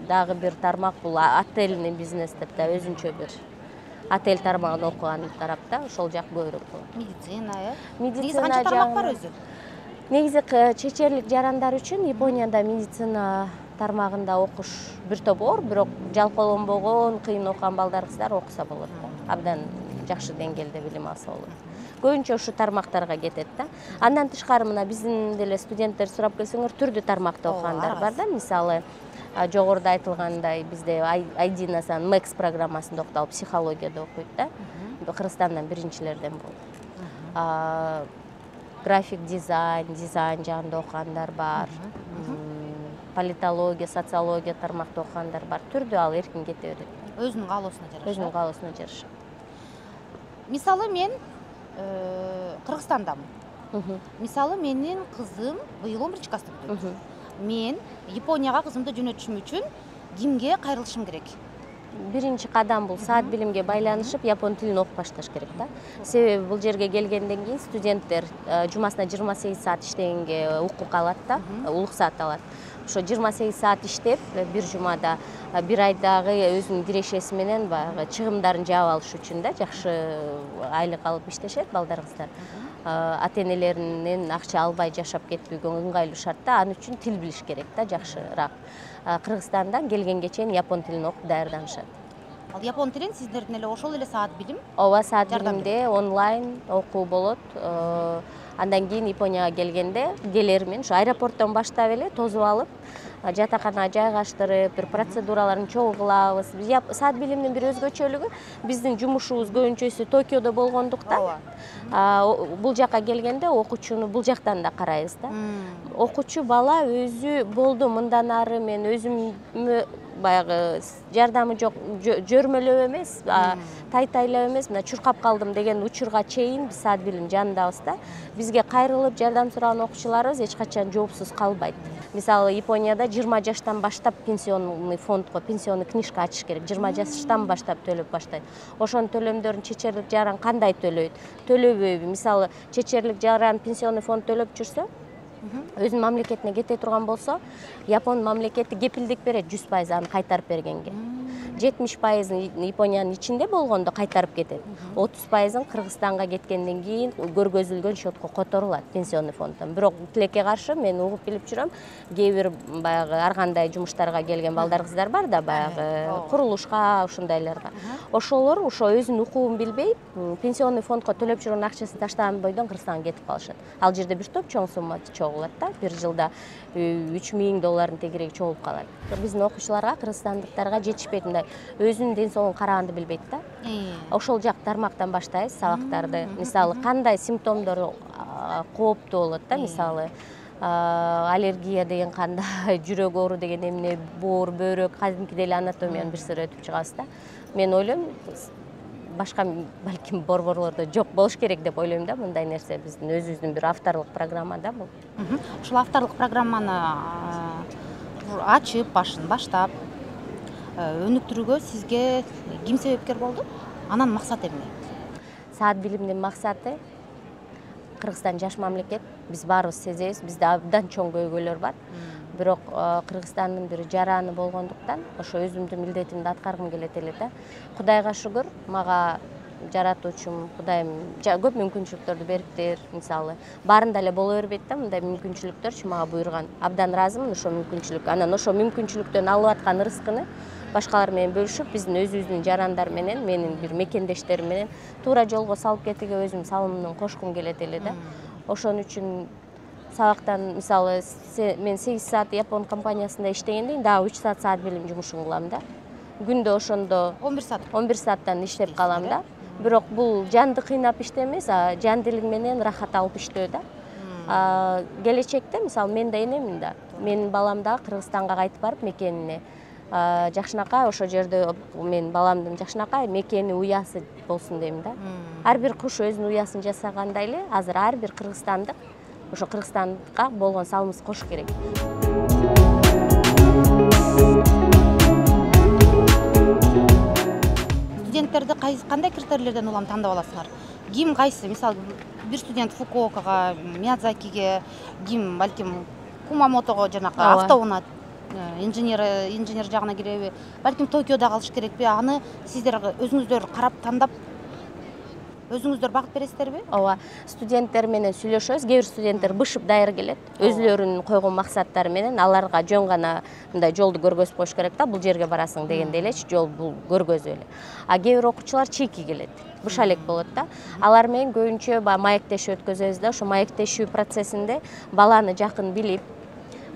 дагы бир тармак бул отельный бизнес деп да, өзүнчө бир отель тармагын окуган тарапта, ошол жак көбүрөөк болот. Медицина, Медицина канча тармак бар өзү? Негизи чечерлик жарандар үчүн Японияда медицина тармагында окуш бир топ оор, бирок жалпаланбогон, кыйын окуган балдар, кыздар окуса болот. Абдан жакшы деңгээлде билим алса болот. Көбүнчө ушу тармактарга кетет да. Андан тышкары мына биздин деле студенттер сурап келсеңер, түрдүү тармакта окугандар бар да. Мисалы, жогоруда айтылгандай, бизде Айдинасан Мэкс программасында окутуп, психологияда окуйт да. Кыргызстандан биринчилерден болуп. График дизайн жагында окугандар бар. Политология, социология тармакта окугандар бар. Түрдүү ал эркин кете берет. Өзүнүн каалоосуна жараша. Өзүнүн каалоосуна жараша. Мисалы мен Кыргызстандамын. Мисалы менин кызым быйыл 11 класста бүтөт. мен Японияга кызымды жөнөтүшүм үчүн кимге кайрылышым керек? Биринчи кадам бул саат билимге байланышып япон тилин окуп башташ керек да. Себеби бул жерге келгенден кийин студенттер жумасына 28 саат иштегенге укук алат да, уруксаат алат. Ошо 28 саат иштеп, бир жумада, бир айдагы өзүнүн кирешеси менен баягы чыгымдарын жаап алыш үчүн да жакшы айлык алып иштешет балдар кыздар. Ата-энелеринен акча албай жашап кетүүгө ыңгайлуу шартта, ал үчүн тил билиш керек да жакшыраак. Кыргызстандан келгенге чейин япон тилин окуп даярданышат. Ал япон тилин сиздердин эле ошол эле саат билим? Ооба, саат билимде онлайн окуу болот. Андан кийин Японияга келгенде келермен ушу аэропорттон баштап эле тосуп алып, жатаканага жайгаштырып, бир процедураларын чогуу кылабыз. Саат билимдин бир өзгөчөлүгү биздин жумушубуз көбүнчөсү Токиодо болгондуктан, бул жака келгенде окуучуну бул жактан да карайбыз да. Окуучу бала өзү болду мындан ары мен өзүмө баягы жардамы жок, жөрмөлөп эмес, тайтайлап эмес, мына чуркап калдым деген учурга чейин биз саат билим жанындабыз да. Бизге кайрылып жардам сураган окуучуларыбыз эч качан жоопсуз калбайт. Мисалы Японияда 20 жаштан баштап пенсионный фондго пенсионный книжка ачыш керек. 20 жаштан баштап төлөп баштайт. Ошонун төлөмдөрүн чечерлик жаран кандай төлөйт? Төлөбөйбү? Мисалы чечерлик жаран пенсионный фонд төлөп жүрсө, өзүнүн мамлекетине кете турган болсо, Япон мамлекети кепилдик берет 100% аны кайтарып бергенге. 70% Япониянын ичинде болгондо кайтарып кетет. 30% Кыргызстанга кеткенден кийин көргөзүлгөн счетко которулат пенсионный фонддон. Бирок тилекке каршы мен угуп билип жүрөм, кээ бир баягы ар кандай жумуштарга келген балдар кыздар бар да, баягы курулушка, ушундайларга. Ошолор ошо өзүнүн укугун билбей, пенсионный фондко төлөп жүргөн акчасын таштаган бойдон Кыргызстанга кетип калышат. Ал жерде бир топ чоң сумма чогулат да, бир жылда $3000 тегерек чогулуп калат. Биздин окуучуларга, кыргызстандыктарга жетишпейт, мындай өзүнүн ден соолугун караганды билбейт да. Ошол жак тармактан баштайбыз сабактарды. Мисалы кандай симптомдор кооптуу болот да, мисалы аллергия деген кандай, жүрөк оору деген эмне, боор, бөйрөк, кадимкидей эле анатомиянын бир сыры өтүп чыгабыз да. Мен ойлойм, башка балким борборлордо жок болуш керек деп ойлойм да, мындай нерсе биздин өзүбүздүн бир авторлук программада бул. Ушул авторлук программаны ачып, баштап өнүктүрүүгө сизге ким себепкер болду? Анан максаты эмне? Саат билимдин максаты Кыргызстан жаш мамлекет, биз баарыбыз сезебиз, бизде абдан чоң көйгөйлөр бар. Бирок Кыргызстандын бир жараны болгондуктан ошо өзүмдүн милдетимди аткаргым келет эле да. Кудайга шүгүр, мага жаратуучум Кудайым көп мүмкүнчүлүктөрдү бериптир. Мисалы, баарында эле боло бербейт да, мындай мүмкүнчүлүктөрчү мага буйруган. Абдан ыраазымын ошо мүмкүнчүлүк. Анан ошо мүмкүнчүлүктөн алып аткан рызкыны башкалар менен бөлүшүп, биздин өзүбүздүн жарандар менен, менин бир мекендештерим менен туура жолго салып кетүүгө өзүм салымымды кошкум келет эле да. Ошон үчүн сабактан, мисалы, мен 8 саат Япон компаниясында иштегенде, дагы 3 саат билим жумушун кылам да. Күндө ошондо 11 сааттан иштеп калам да. Бирок бул жанды кыйнап иштемес, жан дилиң менен рахат алып иштөө да. Келечекте, мисалы, мен да энемин да. Менин балам да Кыргызстанга кайтып барып мекенине жакшынакай ошо жерде мен баламдын жакшынакай мекени уясы болсун дейм да. Ар бир куш өзүнүн уясын жасагандай эле, азыр ар бир кыргызстандык ошо Кыргызстанга болгон салымыбызды кош керек. Студенттерди кандай критерийлерден улам тандап аласыңар? Ким кайсы? Мисалы, бир студент Фукуокага, Миядзакиге, ким балким Кумамотого, жанакы автоунат инженер жагына киреби, балким Токиодо калыш керекпи? Аны сиздер өзүңүздөр карап тандап өзүңүздөр багыт бересиздерби? Ооба, студенттер менен сүйлөшөбүз. Кээ бир студенттер бышып даяр келет. Өзүлөрүнүн койгон максаттары менен аларга жөн гана мындай жолду көргөзүп коюш керек да, бул жерге барасың дегенде элечи жол бул көргөзүп эле. Кээ бир окуучулар чийки келет. Быша элек болот да. Алар менен көбүнчө маектешүү өткөзөбүз да. Ошо маектешүү процессинде баланы жакын билип,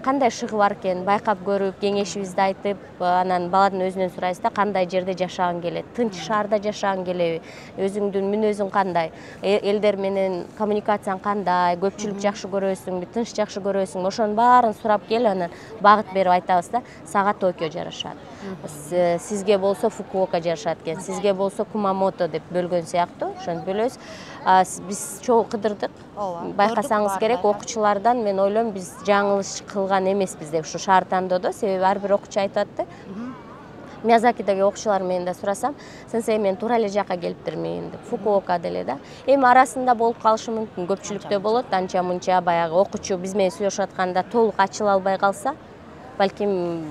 кандай шыгы бар экен байкап көрүп, кеңешибизди айтып, анан баладын өзүнөн сурайбыз да, кандай жерде жашагың келет, тынч шаарда жашагың келеби, өзүңдүн мүнөзүң кандай, элдер менен коммуникацияң кандай, көпчүлүк жакшы көрөсүңбү, тынч жакшы көрөсүңбү, ошонун баарын сурап кел, анан багыт берип айтабыз да, сага Токио жарашат. Сизге болсо Фукуока жарашат экен, сизге болсо Кумамото деп бөлгөн сыяктуу, ошентип бөлөбүз. Биз чогуу кыдырдык. Байкасаңыз керек, окуучулардан мен ойлойм биз жаңылыш кылган баарган эмеспиз деп ушу шаар тандоодо. Себеби ар бир окуучу айтып атты. Миязакидеги окуучулар менен да сурасам, сенсей мен туура эле жака келиптирмин деп, Фукуока деле да. Эми арасында болуп калышы мүмкүн, көпчүлүктө болот, анча мынча баягы окуучу биз менен сүйлөшүп атканда толук ачыла албай калса, балким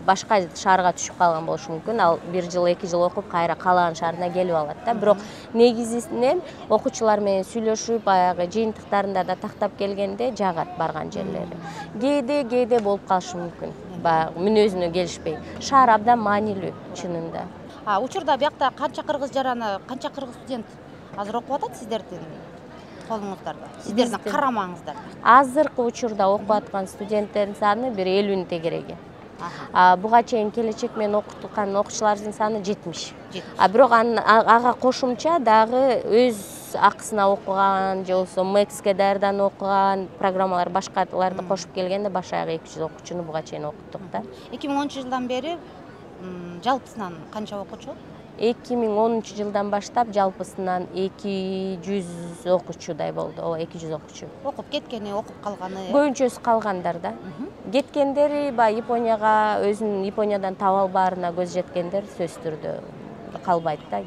башка шаарга түшүп калган болушу мүмкүн. Ал 1 жыл, 2 жыл окуп кайра каалаган шаарына келип алат да. Бирок негизинен окуучулар менен сүйлөшүп, баягы жыйынтыктарында да тактап келгенде жагат барган жерлери. Кээде болуп калышы мүмкүн. Мүнөзүнө келишпей. Шаар абдан маанилүү чынында. Учурда биякта канча кыргыз жараны, канча кыргыз студент азыр окуп атат сиздердин колуңуздарда, сиздердин карамаңыздарда? Азыркы учурда окуп аткан студенттердин саны бир 50 тегереги. Буга чейин келечек менен окуткан окуучулардын саны 70. Бирок ага кошумча дагы өз акысына окуган, же болбосо МЭКСке даярдан окуган программалар башкаларды кошуп келгенде баш аягы 200 окуучуну буга чейин окуттук да. 2010-жылдан бери жалпысынан канча окуучу? 2010 жылдан баштап жалпысынан 200 окуучудай болду. Ооба, 200 окуучу. Окуп кеткени, окуп калганы? Көбүнчөсү калгандар да. Кеткендери Японияга, өзүнүн Япониядан таап албаарына көз жеткендер сөзсүз түрдө калбайт да.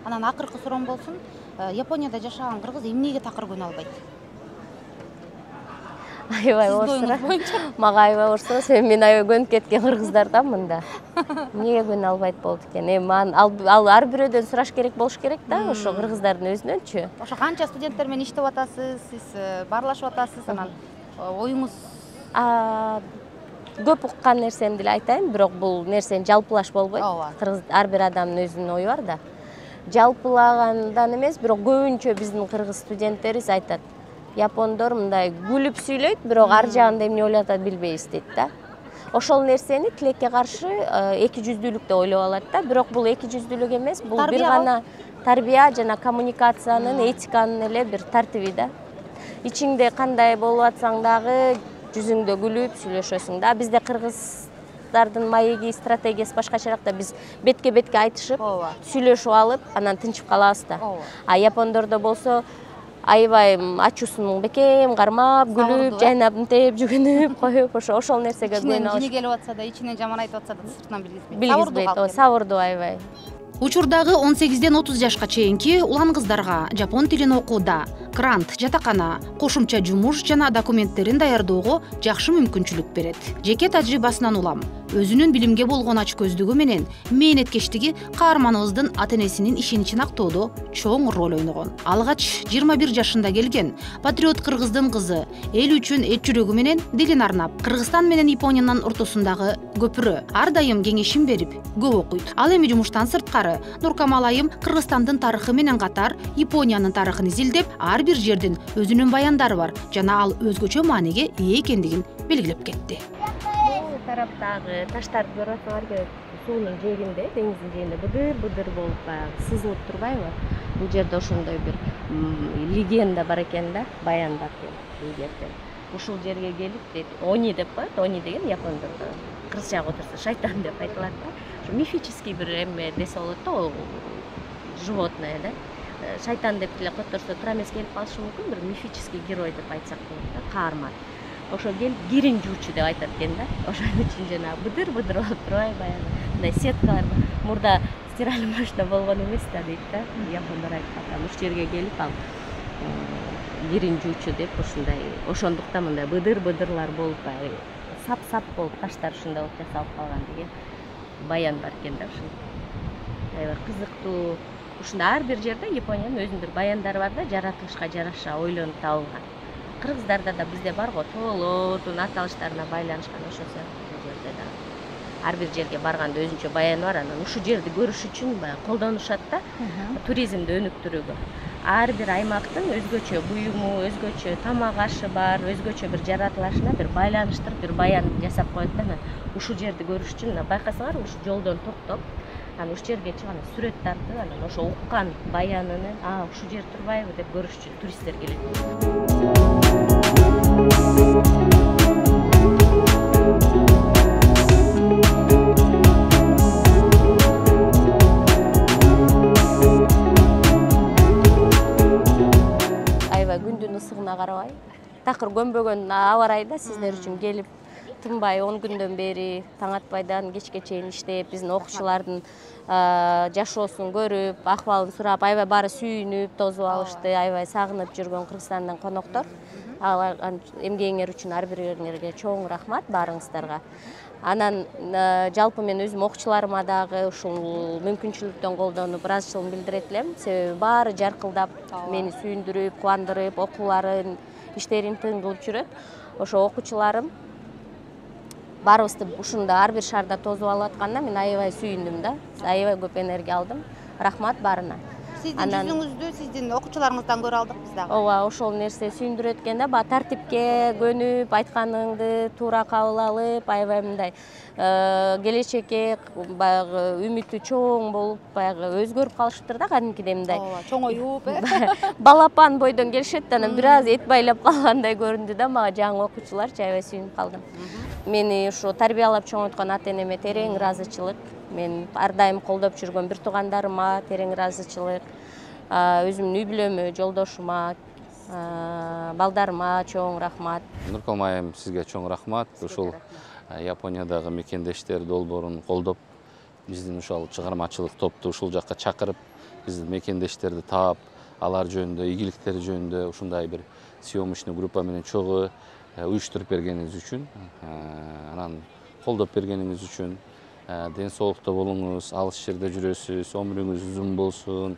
Анан акыркы суроом болсун, Японияда жашаган кыргыз эмнеге такыр күнө албайт? Аябай орсура. Мага аябай орсура, себеби мен аябай көнүп кеткен кыргыздарданмын да. Эмнеге күнө албайт болду экен? Эми ал ар бирөөдөн сураш керек болуш керек да, ошо кыргыздардын өзүнөнчү. Ошо канча студенттер менен иштеп атасыз, сиз баарлашып атасыз, анан оюңуз? Көп уккан нерсемди эле айтайын, бирок бул нерсени жалпылаш болбойт. Кыргыз ар бир адамдын өзүнүн ою бар да. Жалпылагандан эмес, бирок көбүнчө биздин кыргыз студенттерибиз айтат. Япондор мындай күлүп сүйлөйт, бирок ар жагында эмне ойлоп атат билбейбиз дейт да. Ошол нерсени тилекке каршы 200-дүүлүк деп ойлоп алат да, бирок бул 200-дүүлүк эмес, бул бир гана тарбия жана коммуникациянын, этиканын эле бир тартиби да. Ичиңде кандай болуп атсаң дагы жүзүңдө күлүп сүйлөшөсүң да. Бизде кыргыздардын маеги, стратегиясы башкачараак да, биз бетке-бетке айтышып, сүйлөшүп алып, анан тынчып калабыз да. Япондордо болсо аябай ачуусун бекем кармап, күлүп, жайнап, мынтип, жүгүнүп коюп, ошол нерсеге күнөө алышат. Ичинен келип атса да, ичинен жаман айтып атса да, сыртынан билгизбейт. Сабырдуу аябай. Учурдагы 18-ден 30 жашка чейинки улан кыздарга жапон тилин окууда грант, жатакана, кошумча жумуш жана документтерин даярдоого жакшы мүмкүнчүлүк берет. Жеке тажрыйбасынан улам, өзүнүн билимге болгон ачкөздүгү менен мээнеткечтиги каарманыбыздын ата-энесинин ишеничин актоодо чоң роль ойногон. Алгач 21 жашында келген патриот кыргыздын кызы эл үчүн эч жүрөгү менен дилин арнап, Кыргызстан менен Япониянын ортосундагы көпүрө ар дайым кеңешин берип, көп окуйт. Ал эми жумуштан сырткары Нуркамал айым Кыргызстандын тарыхы менен катар Япониянын тарыхын изилдеп, ар бир жердин өзүнүн баяндары бар жана ал өзгөчө мааниге ээ экендигин белгилеп кетти. Бул тараптагы таштарды көрүп атсаңар, суунун жээгинде, деңиздин жээгинде быдыр болуп баягы сызылып турбайбы? Бул жерде ошондой бир легенда бар экен да, баян бар экен. Ушул жерге келип дейт, они деп коет, они деген япондордо кыргызчага отурса шайтан деп айтылат да. Мифический бир эме десе болот да, животное да. Шайтан деп деле которсо туура эмес келип калышы мүмкүн, бир мифический герой деп айтсак болот да, каарман. Ошо келип кирин жуучу деп айтат экен да. Ошон үчүн жана быдыр болуп турбайбы баягы. Мындай сеткалар мурда стиральный машина болгон эмес да дейт да. Япондор айтып атат, ушул жерге келип ал кирин жуучу деп ушундай, ошондуктан мындай быдырлар болуп баягы сап болуп таштар ушундай болуп жасалып калган деген баян бар экен да. Ушул аябай кызыктуу. Ушунда ар бир жерде Япониянын өзүнүн бир баяндары бар да, жаратылышка жараша ойлонуп табылган. Кыргыздарда да бизде бар го, тоолордун аталыштарына байланышкан ошол бул жерде да. Ар бир жерге барганда өзүнчө баяны бар, анан ушул жерди көрүш үчүн баягы колдонушат да, туризмди өнүктүрүүгө. Ар бир аймактын өзгөчө буюму, өзгөчө тамак ашы бар, өзгөчө бир жаратылышына бир байланыштырып, бир баян жасап коет да. Ушул жерди көрүш үчүн байкасаңар, ушул жолдон токтоп, анан ушул жерге чыгып, сүрөт тартып, анан ошо уккан баянын, ушул жер турбайбы деп көрүш үчүн туристтер келет. Аябай күндүн ысыгына карабай, такыр көнбөгөн аба ырайы да сиздер үчүн келип тынбай 10 күндөн бери таң атпайдан кечке чейин иштеп, биздин окуучулардын жашоосун көрүп, акыбалын сурап, аябай баары сүйүнүп, тосуп алышты, аябай сагынып жүргөн Кыргызстандан коноктор. Эмгегиңер үчүн ар бириңерге чоң рахмат баарыңыздарга. Анан жалпы мен өзүм окуучуларыма дагы ушул мүмкүнчүлүктөн колдонуп ыраазычылыгымды билдирет элем. Себеби баары жаркылдап, мени сүйүндүрүп, кубандырып, окууларын, иштерин тың кылып жүрөт. Ошо окуучуларым баарыбызды ушунда ар бир шаарда тосуп алып атканда мен аябай сүйүндүм да. Аябай көп энергия алдым. Рахмат баарына. Сиздин жүзүңүздү сиздин окуучуларыңыздан көрө алдык биз дагы. Ооба, ошол нерсе сүйүндүрөт экен да. Баягы тартипке көнүп, айтканыңды туура кабыл алып, аябай мындай келечекке баягы үмүтү чоң болуп, баягы өзгөрүп калышыптыр да кадимкидей мындай. Ооба, чоңоюп, Балапан бойдон келишет да, анан бир аз эт байлап калгандай көрүндү да мага жаңы окуучуларчы, аябай сүйүнүп калдым. Мени ушу тарбиялап чоңойткон ата энеме терең ыраазычылык. Мен ар дайым колдоп жүргөн бир туугандарыма терең ыраазычылык. Өзүмдүн үй бүлөмө, жолдошума, балдарыма чоң рахмат. Нуркалым айым, сизге чоң рахмат. Ушул Япониядагы мекендештер долбоорун колдоп, биздин ушул чыгармачылык топту ушул жакка чакырып, биздин мекендештерди таап, алар жөнүндө, ийгиликтери жөнүндө ушундай бир съемочный группа менен чогуу уюштуруп бергениңиз үчүн, анан колдоп бергениңиз үчүн, ден соолукта болуңуз, алыс жерде жүрөсүз, өмүрүңүз узун болсун,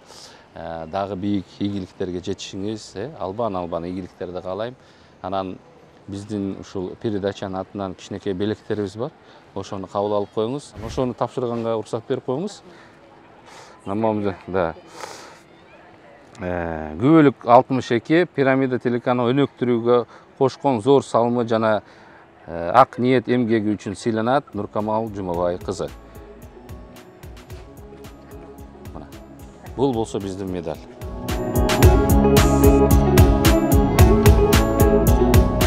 дагы бийик ийгиликтерге жетишиңиз, албан ийгиликтерди каалайм. Анан биздин ушул передачанын атынан кичинекей белектерибиз бар. Ошону кабыл алып коюңуз. Ошону тапшырганга уруксат берип коюңуз. Да. Күбөлүк 62 пирамида телеканал өнөктүрүүгө кошкон зор салымы жана ак ниет эмгеги үчүн сыйланат Нуркамал Жумабай кызы. Бул болсо биздин медаль.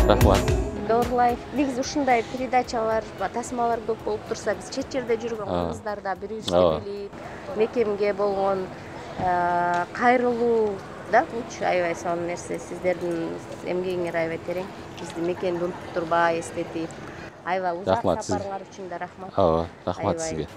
Рахмат. Доорлайм. Негизи ушундай передачалар, тасмалар көп болуп турса, биз чет жерде жүргөн кыргыздар да бирибизди билип, мекемге болгон кайрылуу да, аябай сонун нерсе. Сиздердин эмгегиңер аябай терең. Биздин мекенди унутуп турбай, эстетип, аябай узак сапарыңар үчүн да рахмат. Рахмат сизге.